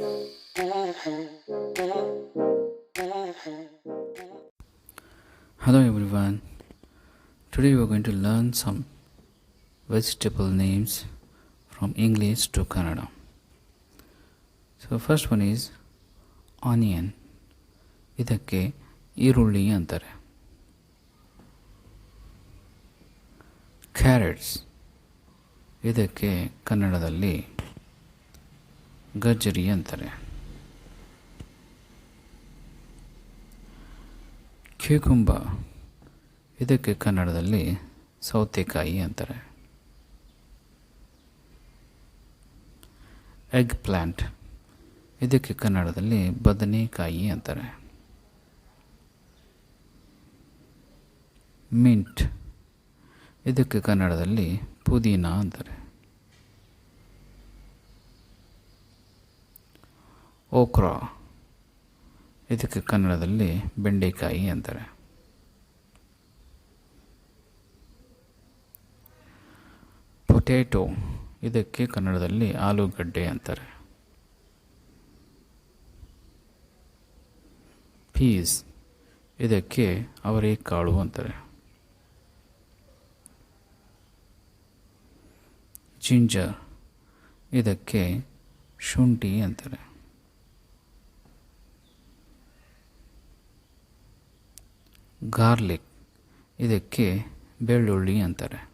Hello everyone. Today we are going to learn some vegetable names from English to Kannada. So first one is onion. ಇದಕ್ಕೆ ಈರುಳ್ಳಿ ಅಂತಾರೆ. Carrots ಇದಕ್ಕೆ ಕನ್ನಡದಲ್ಲಿ ಗಜ್ಜರಿ ಅಂತಾರೆ. ಕ್ಯೂಕುಂಬರ್ ಇದಕ್ಕೆ ಕನ್ನಡದಲ್ಲಿ ಸೌತೆಕಾಯಿ ಅಂತಾರೆ. ಎಗ್ ಪ್ಲ್ಯಾಂಟ್ ಇದಕ್ಕೆ ಕನ್ನಡದಲ್ಲಿ ಬದನೆಕಾಯಿ ಅಂತಾರೆ. ಮಿಂಟ್ ಇದಕ್ಕೆ ಕನ್ನಡದಲ್ಲಿ ಪುದೀನ ಅಂತಾರೆ. ಓಕ್ರಾ ಇದಕ್ಕೆ ಕನ್ನಡದಲ್ಲಿ ಬೆಂಡೆಕಾಯಿ ಅಂತಾರೆ. ಪೊಟ್ಯಾಟೊ ಇದಕ್ಕೆ ಕನ್ನಡದಲ್ಲಿ ಆಲೂಗಡ್ಡೆ ಅಂತಾರೆ. ಪೀಸ್ ಇದಕ್ಕೆ ಅವರೆಕಾಳು ಅಂತಾರೆ. ಜಿಂಜರ್ ಇದಕ್ಕೆ ಶುಂಠಿ ಅಂತಾರೆ. ಗಾರ್ಲಿಕ್ ಇದಕ್ಕೆ ಬೆಳ್ಳುಳ್ಳಿ ಅಂತಾರೆ.